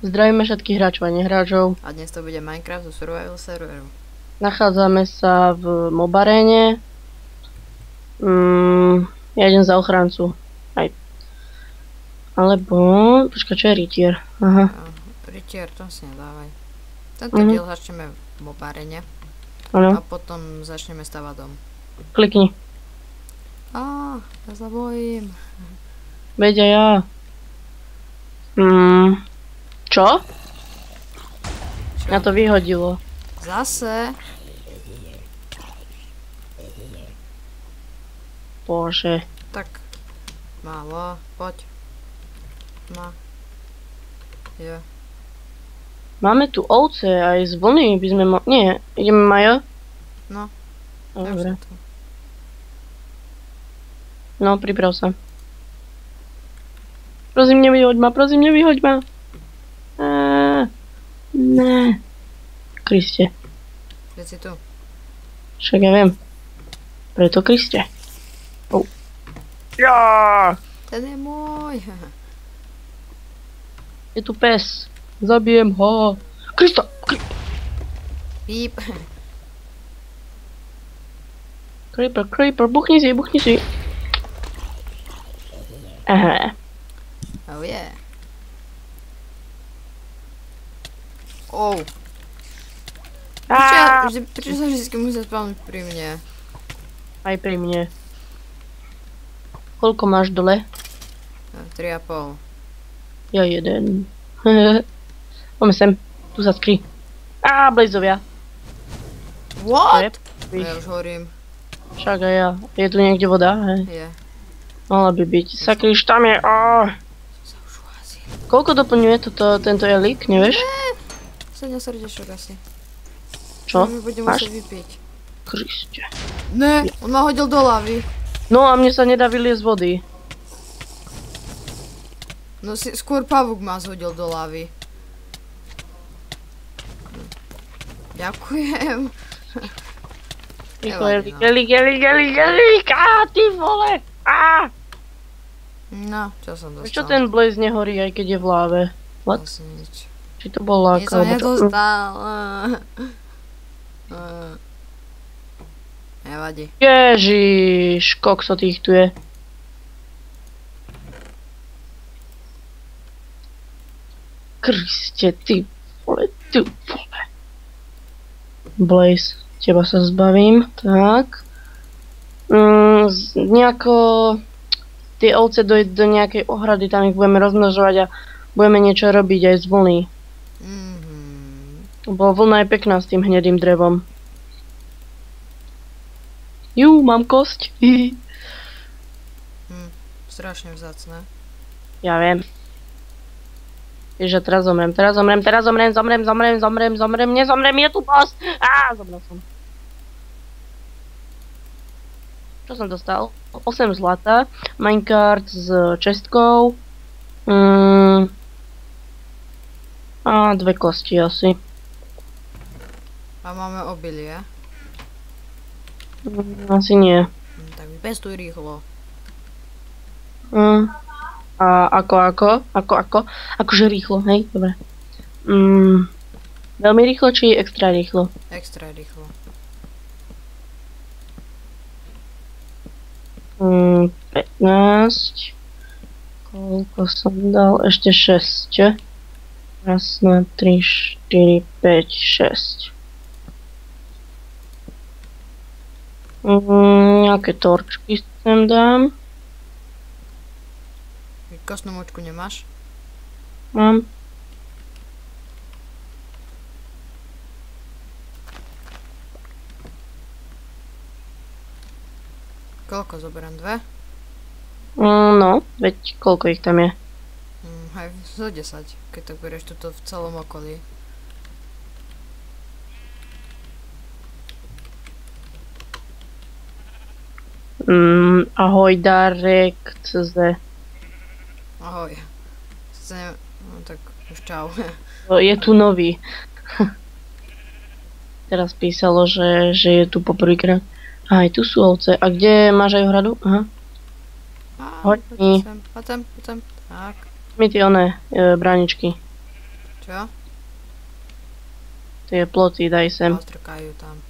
Zdravíme všetkých hráčov a nehráčov. A dnes to bude Minecraft zo survival serveru. Nachádzame sa v Mobaréne. Ja idem za ochrancu. Aj. Alebo... Počkaj, čo je rytier? Aha. Rytier, to si nedávaj. Tento diel začneme v Mobarene. Ano. A potom začneme stavať dom. Klikni. Ja sa bojím. Veď aj ja. Čo? Mňa to vyhodilo. Zase? Bože. Tak. Málo, poď. Jo. Máme tu ovce aj z vlny by sme Nie, ideme Majo? No. Dobre. No, priprav sa. Prosím, nevyhoď ma, Ne. Kriste. Kde si tu? Však ja viem. Preto Kriste. Ja! Ten je môj. Je tu pes. Zabijem ho. Krista! Píp. Creeper, buchni si. Aha. Oh yeah. Oh. Prečo sa vždycky musia spávnuť pri mne? Aj pri mne. Koľko máš dole? 3,5. Ja 1. Poďme sem. Tu sa skry. Blazovia. What? Ja už horím. Však aj ja. Je tu niekde voda? Je. Mala by byť. Sakryš, tam je. Koľko doplňuje tento elík, nevieš? 7 srdiečok asi. Čo? Budem Máš? musieť vypiť. Kriste. Ne, on ma hodil do lavy. No a mne sa nedá vyliesť z vody. No skôr pavúk ma zhodil do lavy. Ďakujem. Rýchlo, elík, ty vole! No, čo som dostal? Prečo ten blaze nehorí, aj keď je v láve? What? Asi nič. Či to bol lák? Nič som nedostal. Nevadí. Ježiš, kokso tých tu je. Kriste, ty vole. Blaze, teba sa zbavím. Tak. Nejako... Tie ovce dojde do nejakej ohrady, tam ich budeme rozmnožovať a budeme niečo robiť aj z vlny. Lebo vlna je pekná s tým hnedým drevom. Mám kosť. Strašne vzácne. Ja viem. Ježe, teraz zomrem, nezomrem, je tu boss! Zomrel som. Čo som dostal? 8 zlata, minecart s čestkou. A 2 kosti asi. A máme obilie? Asi nie. Tak vypestuj rýchlo. A ako? Akože rýchlo, hej? Dobre. Veľmi rýchlo, či extra rýchlo? Extra rýchlo. 15. Koľko som dal? Ešte 6. Raz, 2, 3, 4, 5, 6. Nejaké torčky sem dám. Kostnú močku nemáš? Mám. Koľko zoberám? 2? No, veď koľko ich tam je? Aj zo 10, keď tak berieš tuto v celom okolí. Ahoj, Darek, CZ. Ahoj. No tak už čau. Je tu nový. Teraz písalo, že je tu poprvýkrát. Aj tu sú ovce. A kde máš aj ohradu? Aha. Hoď mi. Poďme. Tak. Mi tie bráničky. Čo? Tie ploty, daj sem. Ostrkajú tam.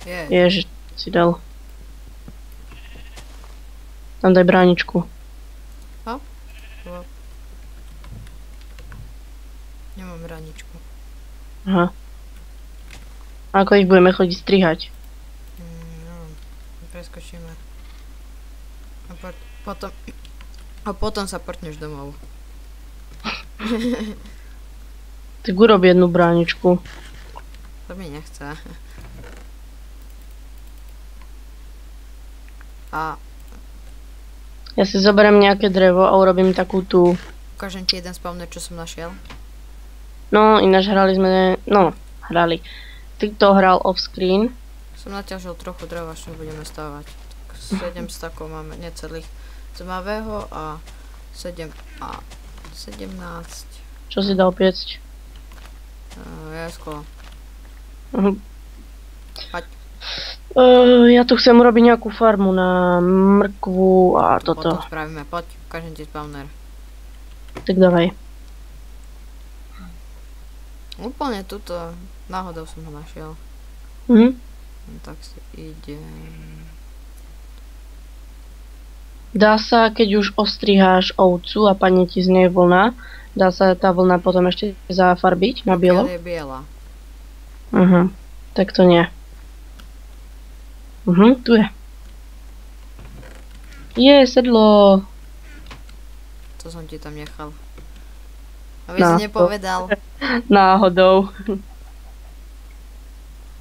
Je. Ježiš, si dal. Tam daj bráničku. Hop. Nemám raničku. Aha. Ako ich budeme chodiť strihať? No, preskočíme. A potom sa portneš domov. Tak urob jednu bráničku. To mi nechce. A Ja si zoberiem nejaké drevo a urobím takú tú... ukážem ti jeden spawner, čo som našiel. No, ináč hrali sme... No, hrali. Ty to hral off-screen. Som naťažil trochu dreva, čo budeme stávať. Tak 7 stakov máme, necelých tmavého a 7 a 17. Čo si dal piecť? Jasko. Poď. Ja tu chcem urobiť nejakú farmu na mrkvu a toto. Potom spravíme, poď, ukážem ti spawner. Tak dávaj. Úplne tuto, náhodou som ho našiel. Mhm. No, tak si idem. Dá sa, keď už ostriháš ovcu a padne ti z nej vlna, dá sa tá vlna potom ešte zafarbiť na bielo? Je biela. Tak to nie. Tu je. Sedlo. Co som ti tam nechal? Aby si nepovedal. Náhodou.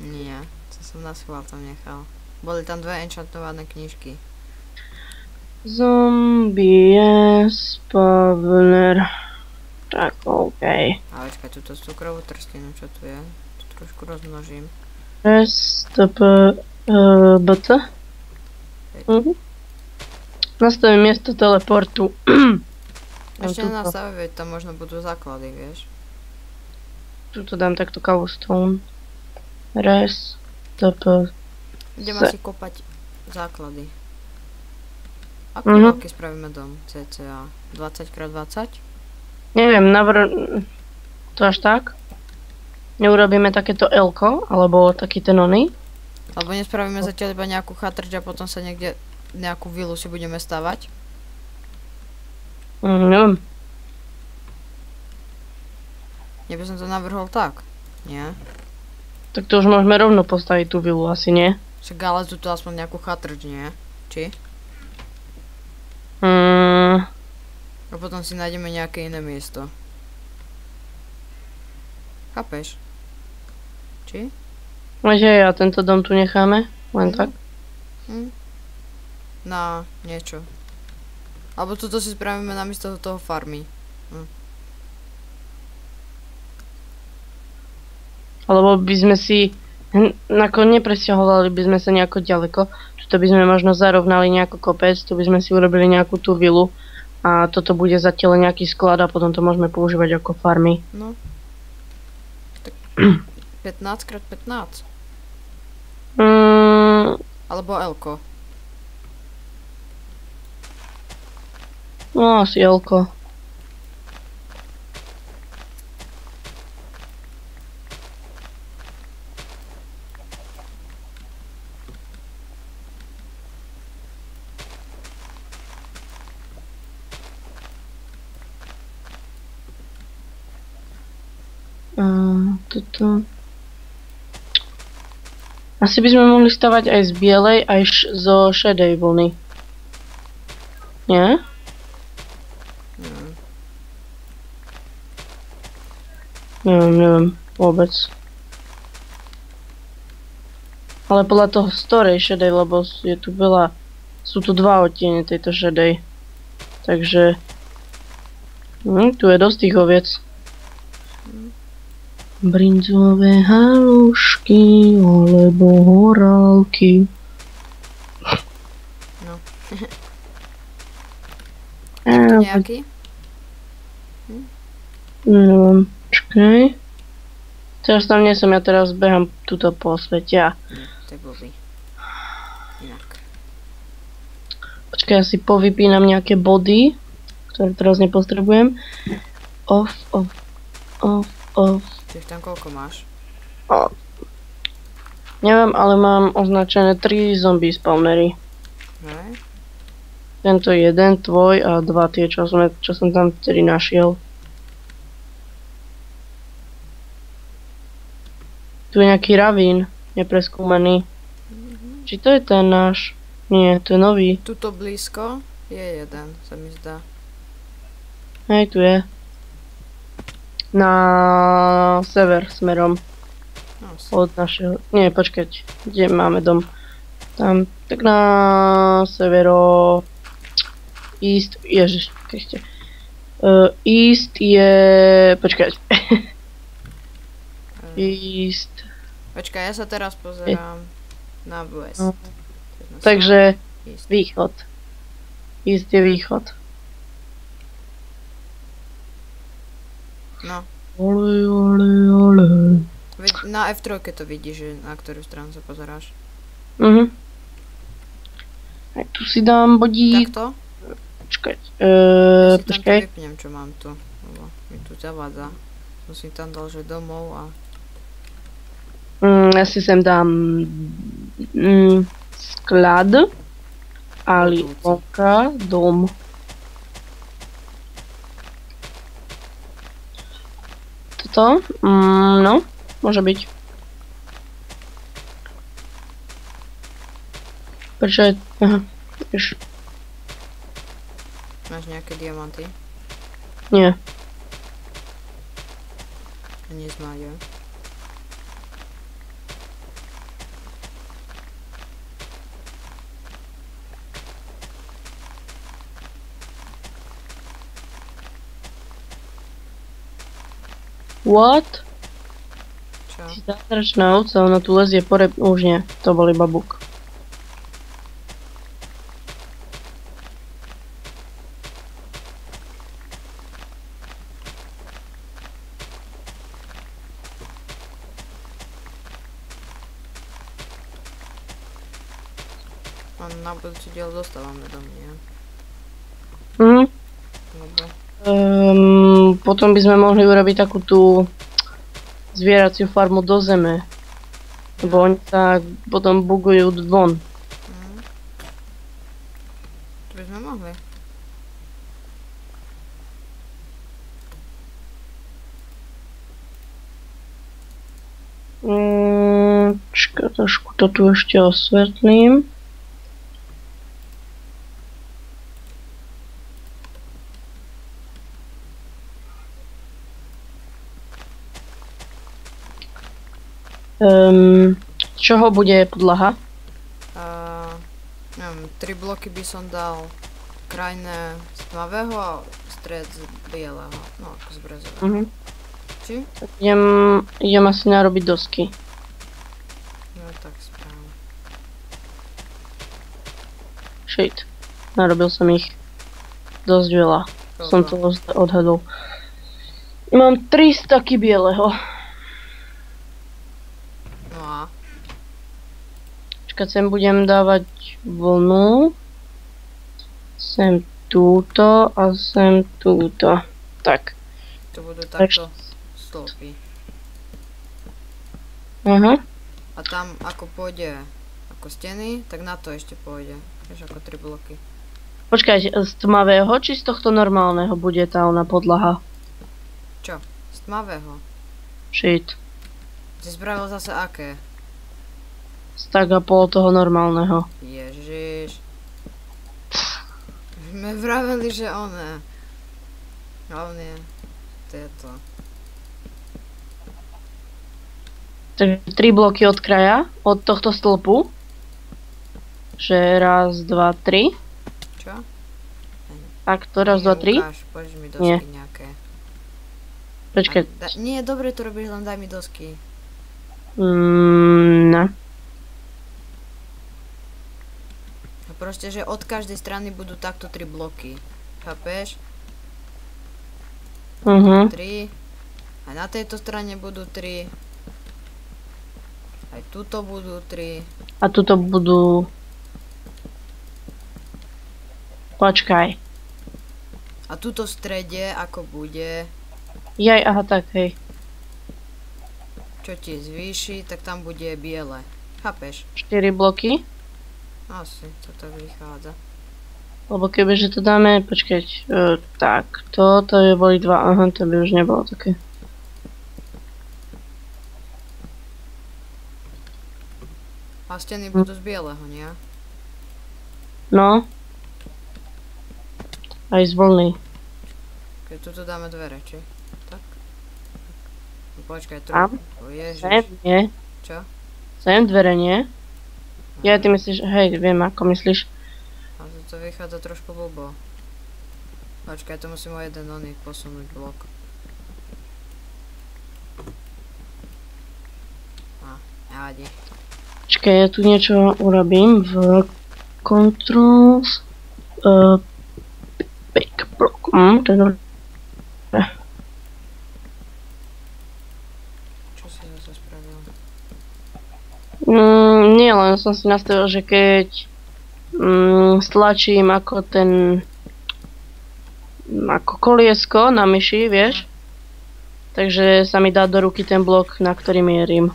Nie, co som na schvál tam nechal. Boli tam dve enchantované knižky. Zombie spawner. Tak, okej. A počkaj, túto cukrovú trstinu, čo tu je? Tu trošku rozmnožím. BT. Nastavím miesto teleportu. Ešte nastaviť, veď tam možno budú základy, vieš. Tuto dám takto cobblestone. Ideme si kopať základy. Aký veľký spravíme dom? CCA 20x20? Neviem, to až tak? Neurobíme takéto L-ko, alebo taký ten oný? Alebo nespravíme zatiaľ iba nejakú chatrč a potom sa niekde nejakú vilu si budeme stavať? Neviem. Ja by som to navrhol tak, nie? Tak to už môžeme rovno postaviť tú vilu, asi nie? Však ale tu aspoň nejakú chatrč, nie? Či? A potom si nájdeme nejaké iné miesto. Chápeš? Či? A tento dom tu necháme? Len tak? Na niečo. Alebo toto si spravíme namiesto toho farmy. Alebo by sme si nepresťahovali by sme sa nejako ďaleko. Tuto by sme možno zarovnali nejaký kopec, tu by sme si urobili nejakú tú vilu a toto bude zatiaľ nejaký sklad a potom to môžeme používať ako farmy. No. Tak 15x15. Alebo L-ko. No asi L-ko. Toto. Asi by sme mohli stavať aj z bielej, aj zo šedej vlny. Nie? Neviem, vôbec. Ale podľa toho storej šedej, lebo je tu veľa, sú tu dva odtiene tejto šedej. Takže, tu je dosť tých oviec. Brinzové halušky, alebo horálky. No. Je tu nejaký? Neviem, počkaj. Teraz tam nie som, ja teraz behám tuto po svete. To je blbý. Inak. Počkaj, ja si povypínam nejaké body, ktoré teraz nepotrebujem. Off. Ty tam koľko máš? Neviem, ale mám označené 3 zombie spawnery. Hej? Tento jeden, tvoj a 2 tie, čo som tam vtedy našiel. Tu je nejaký ravín, nepreskúmaný. Či to je ten náš? Nie, to je nový. Tuto blízko je jeden, sa mi zdá. Hej, tu je. Na sever smerom. No, Od našeho... Nie, počkať. Kde máme dom? Tam, tak na severo... East... Ježiš, ešte. East je... Počkať. East... Počkaj, ja sa teraz pozerám na west. No. Takže East. východ. East je východ. No. Ole. Na F3 to vidíš, že na ktorú stranu sa pozeráš. Aj tu si dám bodík. Takto? Počkať. Ja si tam to Počkaj. vypnem, čo mám tu. Lebo mi tu zavádza. Musím tam dal, že domov a... Ja si sem dám sklad a livovka, dom. Toto? No, môže byť. Počkaj, aha, už. Máš nejaké diamanty? Nie. Ani zmáďa. What? Čo? Si zázračná ovca, ona tu lezie po už nie, to bol iba buk. A na budúci diel dostávame domy, nie? Dobre. Potom by sme mohli urobiť takú tú zvieraciu farmu do zeme. Lebo oni sa potom bugujú von. To by sme mohli. Čakaj, trošku to tu ešte osvetlím. Čoho bude podlaha? Neviem, 3 bloky by som dal krajné z tmavého a stred z bieleho. No, ako z brezového. Či? Idem asi narobiť dosky. No, tak správne. Shit. Narobil som ich dosť veľa. Som to odhadol. Mám 3 staky bieleho. No a? Počkať, sem budem dávať vlnu. Sem túto a sem túto. Tak. To budú takto stĺpy. Aha. A tam ako pôjde ako steny, tak na to ešte pôjde. Vieš, ako 3 bloky. Počkaj, z tmavého či z tohto normálneho bude tá ona podlaha? Čo? Z tmavého? Shit. Si spravil zase aké? Tak a pol toho normálneho. Ježiš. My vraveli, že oné. Hlavne tieto. Takže 3 bloky od kraja, od tohto stĺpu. Že raz, dva, tri. Čo? Takto, raz, dva, tri. Ukáž, poď mi dosky nejaké. Počkaj. Nie, dobre to robíš, len daj mi dosky. No. A proste, že od každej strany budú takto 3 bloky. Chápeš? 3. A na tejto strane budú 3. Aj tuto budú 3. A tuto budú... Počkaj. A tuto v strede, ako bude, Jaj, aha, tak, hej. čo ti zvýši, tak tam bude biele. Chápeš? 4 bloky. Asi, to tak vychádza. Lebo kebyže to dáme, počkať, tak, to je boli 2, aha, to by už nebolo také. A steny budú z bieleho, nie? No. Aj z vlny. Keď tuto dáme dvere, či? Tak? No, počkaj, Tam? trochu. Ježiš. Sem, nie? Čo? Sem dvere, nie? Ja, ty myslíš, hej, viem, ako myslíš. A to vychádza trošku blbo. Počkaj, to musím o jeden oný posunúť blok. Nevadí. Počkaj, ja tu niečo urobím v controls. Pick block. To je dobré. Čo si zase spravil? Nie, len som si nastavil, že keď stlačím ako ako koliesko na myši, vieš? Takže sa mi dá do ruky ten blok, na ktorý mierim.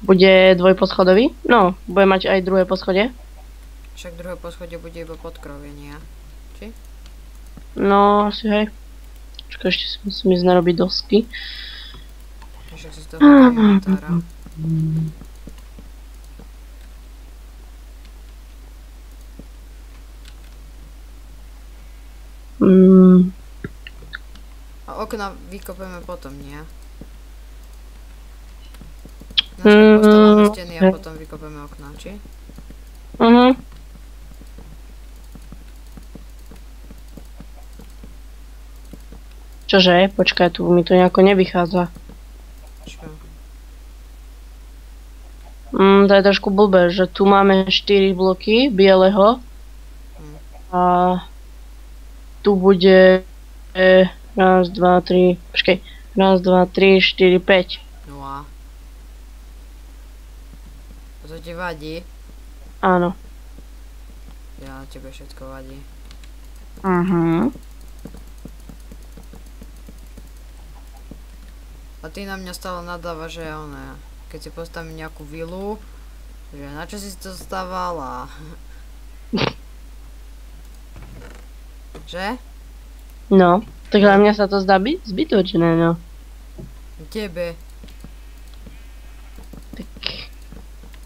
Bude dvojposchodový? No, bude mať aj druhé poschodie. Však druhé poschodie bude iba podkrovenie. Či? No, asi hej. Počkaj, ešte si musím ísť narobiť dosky. Však si z toho inventára. A okna vykopeme potom, nie? Najskôr postavíme steny a potom vykopeme okna, či? Čože? Počkaj, tu mi to nejako nevychádza. Čo? To je trošku blbé, že tu máme 4 bloky bieleho. A tu bude 1, 2, 3, počkaj, 1, 2, 3, 4, 5. No a? To ti vadí? Áno. Ja, tebe všetko vadí. A ty na mňa stále nadáva, že keď si postavím nejakú vilu, že na čo si to stával a... Že? No, tak na mňa sa to zdá byť zbytočné, no. Tebe. Tak,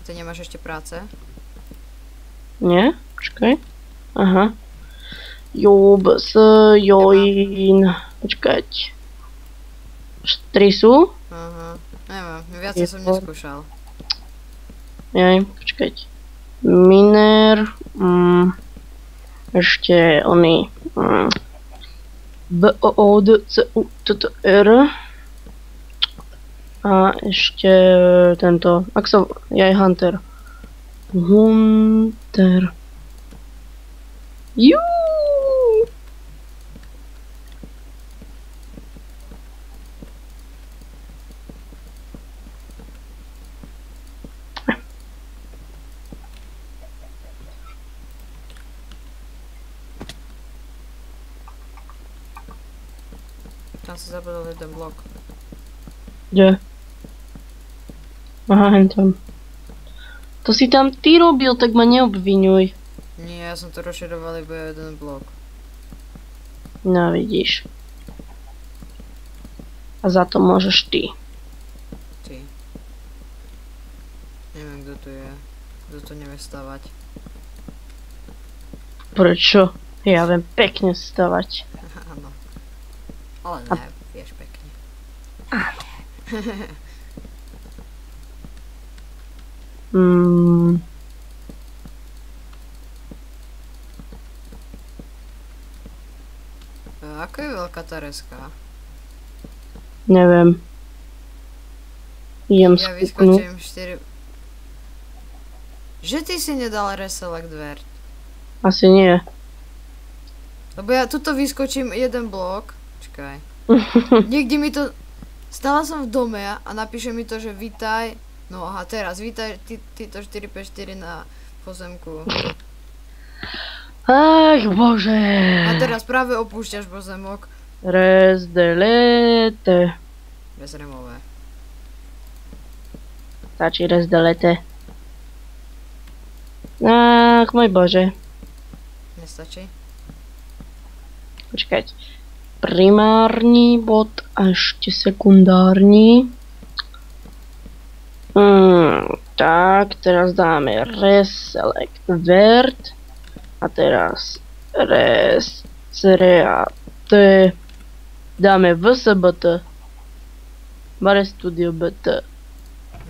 Ty nemáš ešte práce? nie? Počkaj. Aha. Join. Počkať. 3 sú? Aha. Neviem, viacej som neskúšal. Jaj, počkať. Miner. Ešte oný. B-O-O-D-C-U-T-T-R. A ešte tento. Jaj, Hunter. Hunter. Juuu! Tam si zabudol jeden blok. Kde? Aha, hentam. To si tam ty robil, tak ma neobviňuj. Nie, ja som to rozširoval iba jeden blok. No vidíš. A za to môžeš ty. Ty. Neviem, kto tu je. Kto tu nevie stavať. Prečo? Ja viem pekne stavať. Áno. Ale ne, vieš pekne. Ako je veľká tá reska? Neviem. Idem Ja skúknuť. vyskočím 4... Že ty si nedal reselect dver? Asi nie. Lebo ja tuto vyskočím jeden blok. Čakaj. Niekde mi to... Stala som v dome a napíše mi to, že vítaj No a teraz vítaj týto 454 na pozemku. Ach, bože. A teraz práve opúšťaš pozemok. Rezdelete. Bezremové. Stačí rezdelete. Ach, môj bože. Nestačí? Počkať. Primárny bod a ešte sekundárny. Tak, teraz dáme reselect vert. A teraz resreate. Dáme vsbt. Bare Studio BT.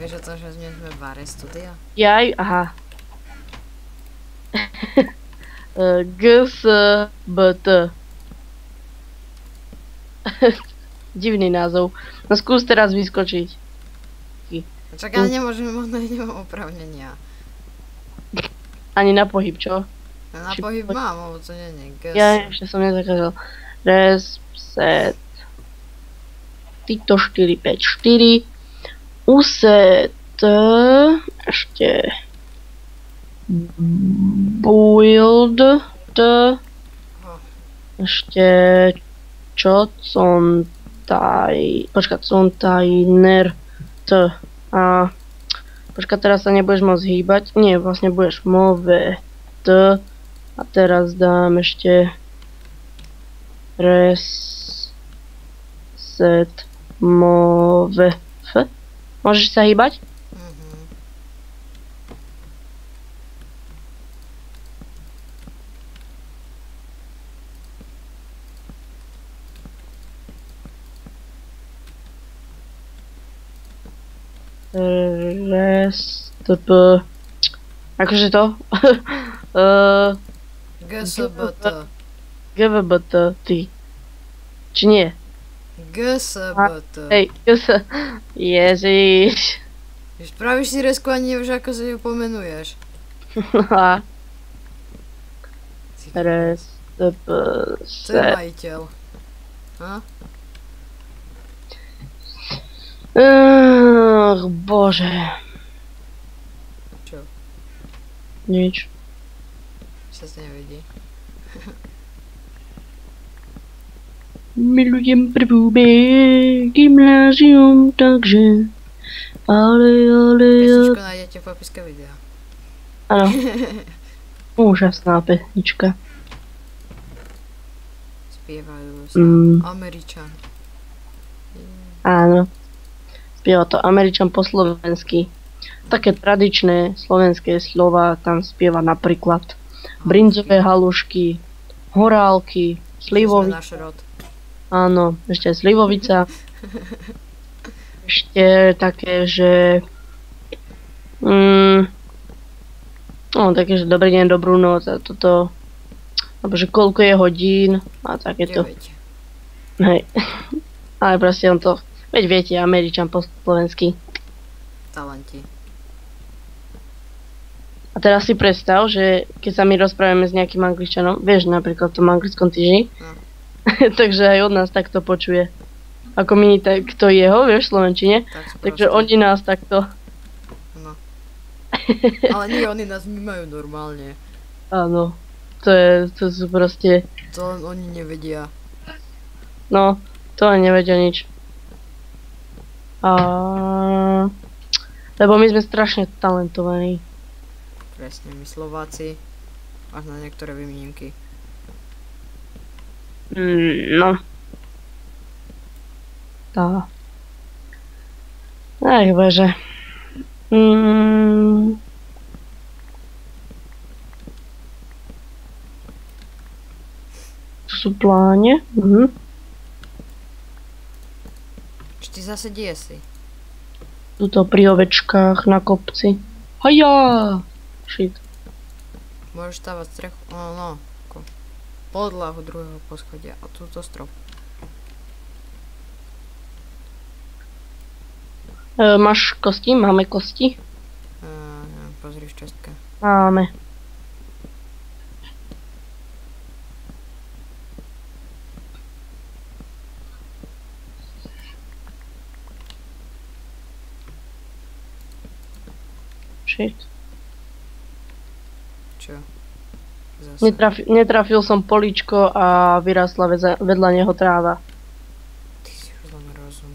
Vieš o tom, že sme Bare Studia? Jaj, aha. GSBT. Divný názov. No skús teraz vyskočiť. Čak, ja nemôžem, nemám opravnenia. Ani na pohyb, čo? Na pohyb mám, alebo to nie je. Ja ešte som nezakázal. Reset. Týto 4, 5, 4. Uset. Ešte. Build. Ešte. Čo? Container. A počkaj, teraz sa nebudeš môcť hýbať. Nie, vlastne budeš move t. A teraz dám ešte reset move f. Môžeš sa hýbať? Akože to? GSBT. GVBT, ty. Či nie? GSBT. Hej, Ježiš. Spravíš si resku a nevieš, ako sa ju pomenuješ. To je majiteľ. Ach, bože. Čo? Nič. Sa nevidí. Milujem prvúbe gymnázium, takže... Ale... Pesničku nájdete v popiske videa. Áno. Úžasná pesnička. Spievajú sa Američan. Áno. Spieva to Američan po slovensky. Také tradičné slovenské slova tam spieva napríklad brinzové halušky, horálky, slivovica. Náš rod. Áno, ešte slivovica. Ešte také, že... také, že dobrý deň, dobrú noc a toto... Alebo že koľko je hodín a takéto. 9. Hej. Ale proste on to... Veď viete, Američan po slovensky. Talenti. A teraz si predstav, že keď sa my rozprávame s nejakým Angličanom, vieš, napríklad v tom anglickom týždni, takže aj od nás takto počuje. Ako my takto jeho, vieš, v slovenčine. Takže oni nás takto. No. Ale nie, oni nás vnímajú normálne. Áno. To sú proste... To len oni nevedia. No, to ani nevedia nič. Lebo my sme strašne talentovaní. Presne, my Slováci. Až na niektoré výnimky. No. Tá. Ach bože. Tu sú pláne. Ty zase kde si? Tuto pri ovečkách na kopci. Haja! Shit. Môžeš stavať strechu, no, podlahu druhého poschodia a túto strop. Máš kosti? Máme kosti? Pozri v čestke. Máme. Shit. Čo? Zase. Netrafil som poličko a vyrastla vedľa neho tráva. Ty si už len rozum.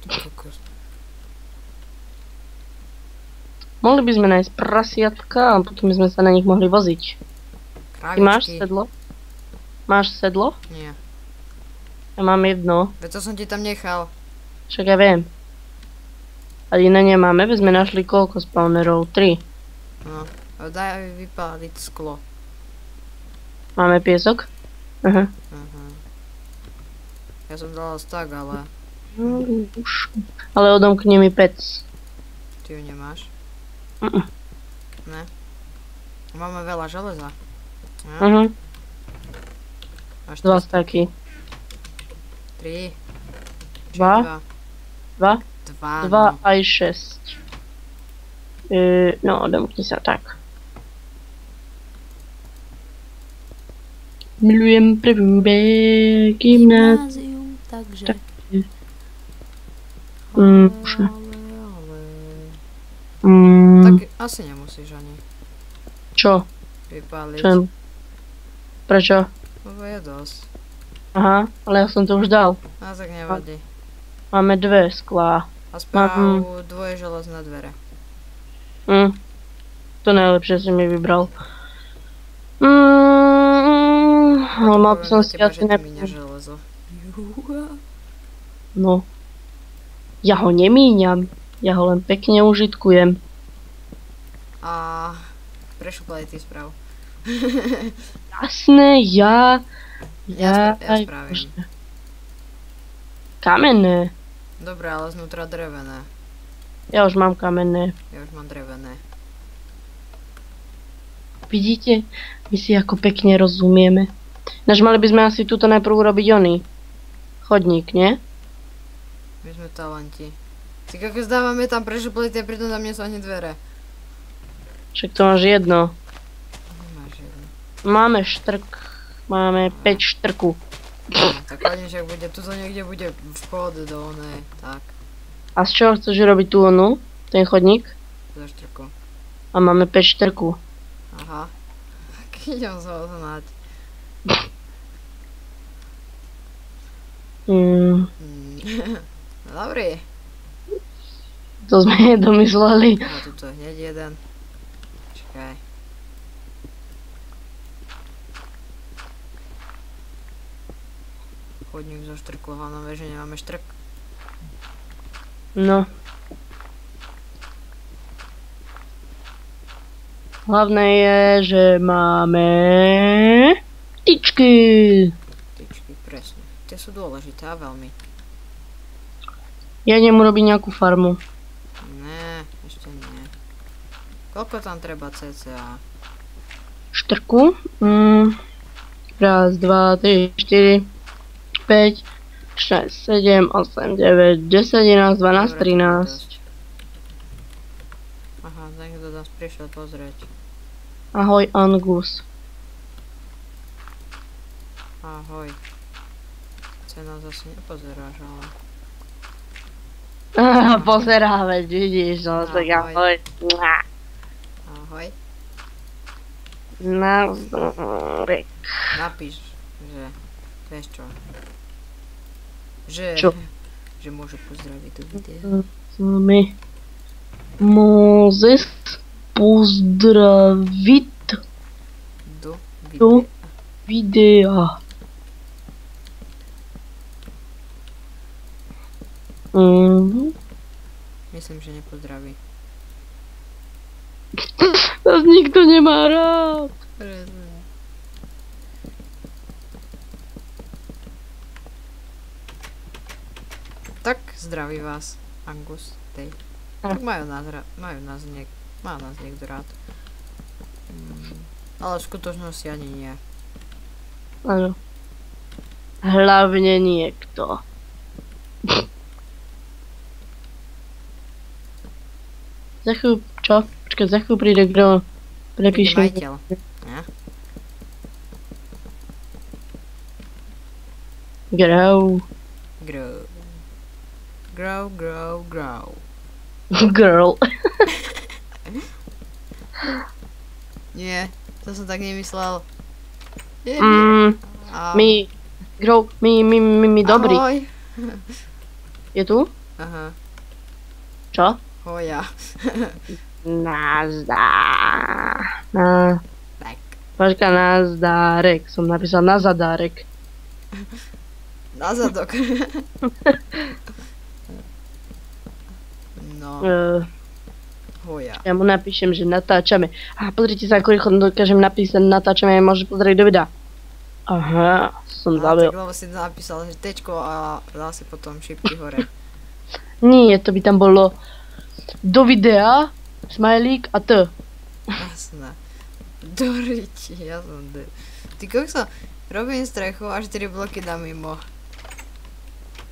Ty kokos. Mohli by sme nájsť prasiatka a potom by sme sa na nich mohli voziť. Ty máš Krávičky. sedlo? Máš sedlo? Nie. Ja mám jedno. Veď to som ti tam nechal. Však ja viem. A iné nemáme, veď sme našli koľko spawnerov? 3. No. Daj vypáliť sklo. Máme piesok? Aha. Aha. Ja som dala tak, ale Už. Ale odomkni mi pec. ty ju nemáš. Mhm. Ne? Máme veľa železa. Ja? Mhm. Máš 2 staky. 3. 2? 2? 2. 2 aj 6. No, odomkni sa tak. Milujem prvú gymnázium. Gymnázium, takže. Tak. Už. Tak asi nemusíš ani Čo? vypáliť. Čo? Prečo? Lebo je dosť. Aha, ale ja som to už dal. A tak nevadí. Máme 2 sklá. A správu dvoje železné dvere. To najlepšie si mi vybral. Ale mal by som si asi nemíňa železo. No. Ja ho nemíňam. Ja ho len pekne užitkujem. A prešuplaj ty správ. Jasné, ja Ja aj spravím. bože. Kamenné. Dobre, ale znútra drevené. Ja už mám kamenné. Ja už mám drevené. Vidíte? My si ako pekne rozumieme. Naž mali by sme asi tuto najprv urobiť oný. Chodník, nie? My sme talenti. Ty ako zdávame tam prešuplaj tie, pritom tam nie sú ani dvere. Však to máš jedno. Nemáš jedno. Máme štrk. Máme 5 štrku. Tak hlavne však bude, tuto niekde bude vchod do onej, tak, A z čoho chceš robiť tú onu? Ten chodník? za štrku. A máme 5 štrku. Aha. Tak idem sa oznať. No dobrý. To sme domysleli. A tuto hneď jeden. Čakaj. Chodník zo štrku, hlavne, že nemáme štrk. No. Hlavné je, že máme tyčky. Tyčky, presne. Tie sú dôležité a veľmi. Ja idem urobiť nejakú farmu. Ne, ešte nie. Koľko tam treba cca? Štrku. Raz, dva, 3, 4, 5, 6, 7, 8, 9, 10, 11, 12, Dobre, 13. Aha, niekto nás prišiel pozrieť. Ahoj, Angus. Ahoj. Cena zase nepozeráš, ale... Pozerá, veď vidíš, no tak Ahoj. ahoj. Ahoj. Nazdar. Napíš, že... Vieš čo? Že... Čo? Že môže pozdraviť do videa. My môžeš pozdraviť Do do videa. videa. Mhm. Myslím, že nepozdraví. Nás nikto nemá rád. Tak zdraví vás, Angus. Tej. Tak majú nás niekto rád. Ale v skutočnosti ani nie. Áno. Hlavne niekto. Za chvíľu, čo? Počkaj, za chvíľu príde kto. Príde Prepíšem. majiteľ. Ne? Grow. Grow. Grow, grow, grow. Girl. Nie, to som tak nemyslel. Nie, nie. Mm, Au. my dobrý. Ahoj. Je tu? Aha, Čo? hoja. Nazdár. Tak. Počka, nazdárek. Som napísal na zadárek. Na zadok. No, hoja. Ja mu napíšem, že natáčame. A pozrite sa, ako rýchlo dokážem napísať natáčame, môže pozrieť do videa. Aha, som A zabil. tak lebo si napísal, že tečko a dal si potom šipky hore. Nie, to by tam bolo do videa, smajlík a t. Jasné. Doriči, ja som Ty kokso, robím strechu a 4 bloky dám mimo.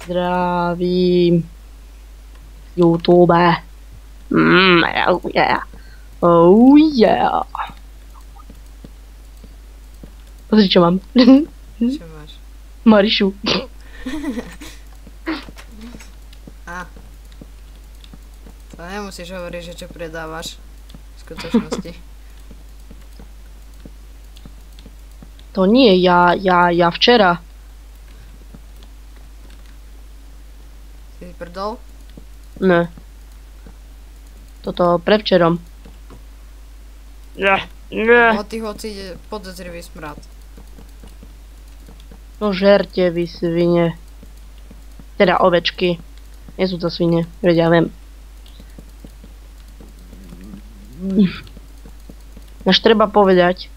Zdravím. YouTube. Oh yeah. Oh yeah. Pozri, čo mám. Čo máš? Marišu. A. To nemusíš hovoriť, že čo predávaš v skutočnosti. To nie, ja včera. Si prdol? Ne. Toto prevčerom. Ne. Od tých hoci ide podozrivý smrad. No žerte vy svine. Teda ovečky. Nie sú to svine, veď ja viem. Až treba povedať,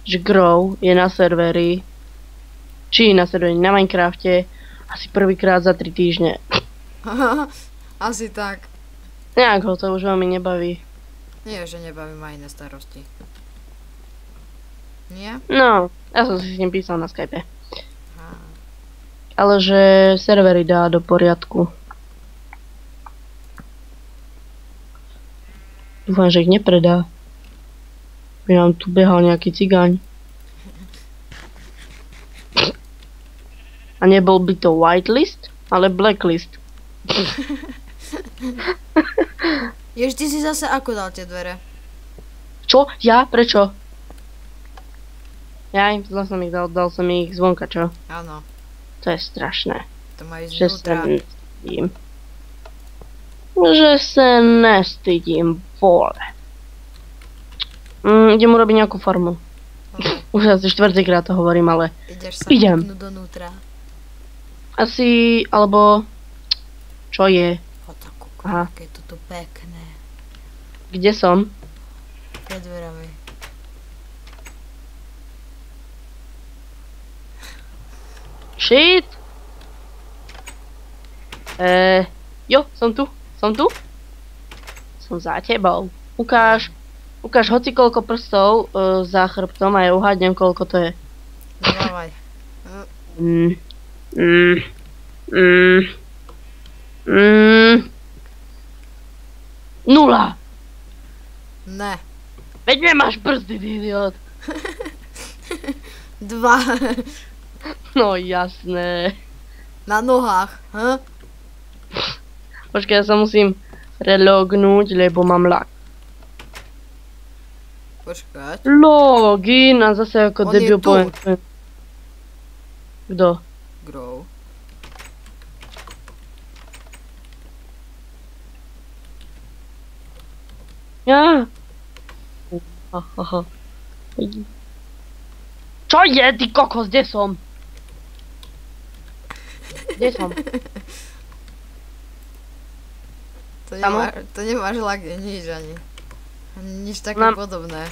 že Grow je na serveri, na Minecrafte, asi prvýkrát za 3 týždne. Asi tak. Nejak ho to už veľmi nebaví. Nie, že nebaví ma iné starosti. Nie? No, ja som si s ním písal na Skype. Aha. Ale že servery dá do poriadku. Dúfam, že ich nepredá. By nám tu behal nejaký cigáň. A nebol by to whitelist, ale blacklist. Jež, ty si zase ako dal tie dvere? Čo? Ja? Prečo? Jaj, zle som ich dal som ich zvonka, čo? Áno, To je strašné. to majú Že zvnútra. sa nestydím. Že sa nestydím, vole. Idem urobiť nejakú farmu. Dobre, Už asi štvrtýkrát to hovorím, ale ideš sa Idem. kúpnúť donútra. asi, alebo... Čo je? Otaku, Aha. aké je to tu pekné. Kde som? Pred dverami. Shit! Jo, som tu. Som za tebou. Ukáž hoci koľko prstov za chrbtom a ja uhádnem koľko to je. Dávaj. Mm, mm, mm, mm. 0! Ne. Veď nemáš brzdy, ty idiot. 2. No jasné. Na nohách, Počkaj, ja sa musím relognúť, lebo mám lag. Počkať. Login a zase ako On je debil tu. poviem. Kto? Grow. Ja. Aha. Čo je, ty kokos, kde som? Kde som? Samo? To nemáš lage, nič ani. Ani nič také Mám- podobné.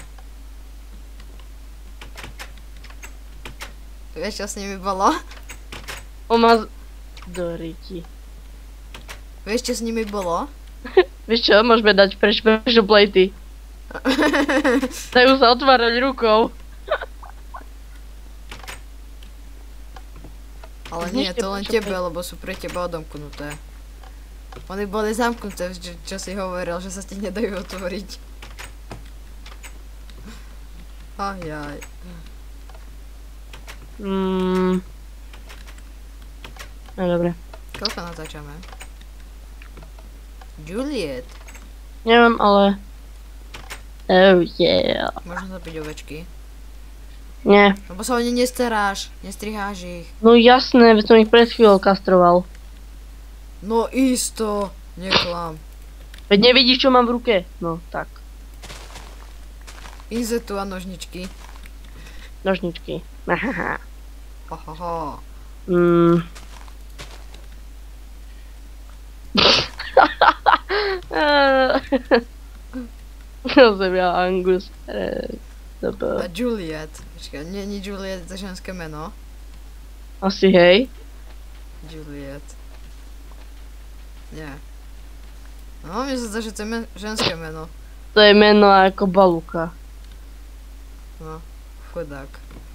Vieš, čo s nimi bolo? On má do riti. Vieš, čo s nimi bolo? Vieš čo, môžeme dať prečo plejty. Dajú sa otvárať rukou. Ale Vieš, nie, čo to len prečo tebe, lebo sú pre teba odomknuté. Oni boli zamknuté, čo si hovoril, že sa ti nedajú otvoriť. Ajaj. No dobre. Koľko natáčame? Juliet. Neviem, ale... Oh yeah. Možno zabiť ovečky. Nie. Lebo sa o ne nestaráš, nestriháš ich. No jasné, veď som ich pred chvíľou kastroval. No isto, neklam. Veď nevidíš, čo mám v ruke? No, tak. Inzetu a nožničky. Nožničky. Ahaha. Ohoho. Prosím ja, Angus. A Juliet. Počkaj, nie Juliet za ženské meno. Asi hej. Juliet. Nie. No, mne sa zdá, že to je ženské meno. To je meno ako Baluka. No, chudák.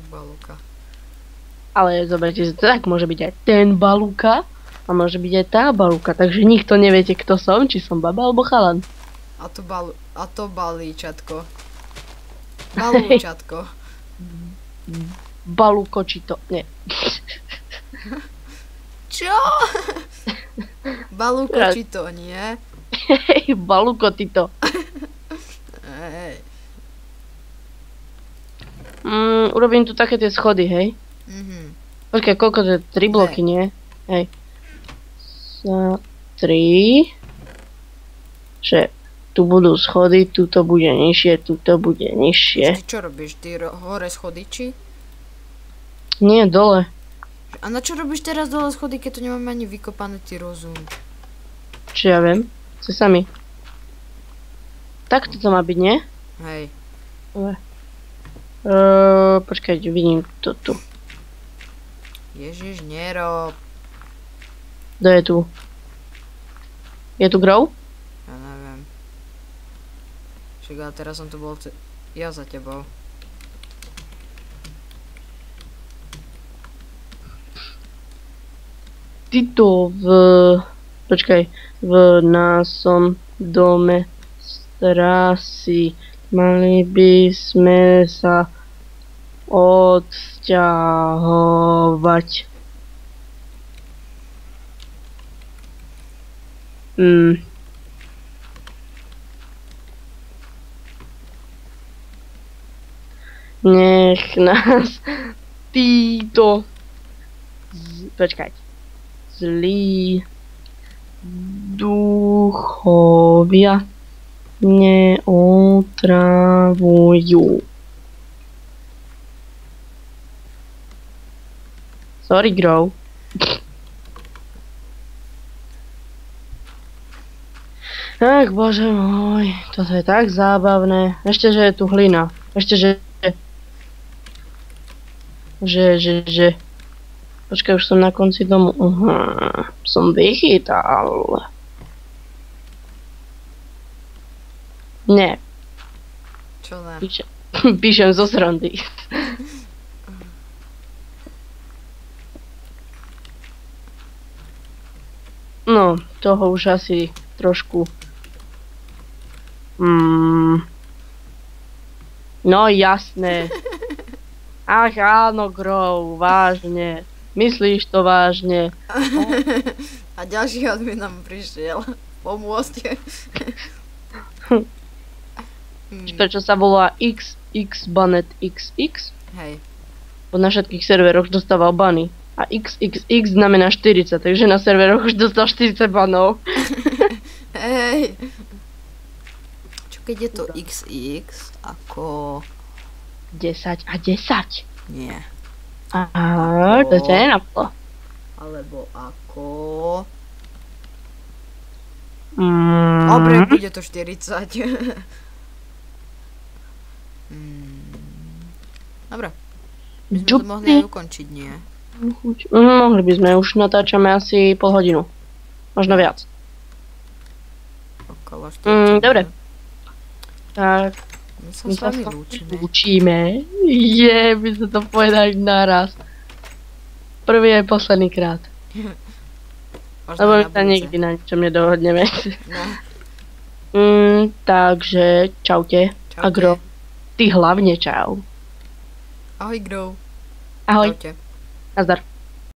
Baluka. Ale zoberte si, tak môže byť aj ten Baluka a môže byť aj tá Baluka, takže nikto neviete, kto som, či som baba alebo chalan. A to balíčatko. Balúčatko. Balukočito, nie. Čo? Balúkočito, nie? Hej, Balukotito. Hej. Urobím tu také tie schody, hej? Počkaj, koľko to je? 3 bloky, nie? Hej. 3. Že tu budú schody, tuto bude nižšie, tuto bude nižšie. Ty čo robíš? Ty hore schody, či? Nie, dole. A na čo robíš teraz dole schody, keď tu nemáme ani vykopané, ty rozum? Čo ja viem? Chce sami. Takto to má byť, nie? Hej. Počkaj, vidím to tu. Ježiš, nerob. Kto je tu? Je tu Grow? Ja neviem. Však ale teraz som tu bol ja za tebou. Tyto počkaj, v násom dome strasy mali by sme sa odsťahovať. Nech nás títo zlí duchovia neotravujú. Sorry, Grow. Ach, bože môj, toto je tak zábavné. Ešte, že je tu hlina. Ešte, že... Počkaj, už som na konci domu. Som vychytal. Nie. Čo ne? Píšem zo srandy. No, toho už asi trošku... No jasné. Ach áno, Grow, vážne. Myslíš to vážne? A ďalší admin nám prišiel pomôcť. Prečo sa volá XX XX? Hej. Bo na všetkých serveroch dostával bany. A XXX znamená 40, takže na serveroch už dostal 40 banov. Hej. Čo keď je to XX ako... 10 a 10. Nie. Aha, to sa nenapadlo. Alebo ako... Dobre, bude to 40. Dobre. My sme to mohli aj ukončiť, nie? Mohli by sme, už natáčame asi pol hodinu. Možno viac. Okolo 40. Dobre. Tak. My sa s vami lúčime. My sa to povedali naraz. Prvý aj posledný krát. Lebo my sa nikdy na ničom nedohodneme. Takže čaute. A Grow. Ty hlavne čau. Ahoj, Grow. Ahoj. Čaute. Nazdar.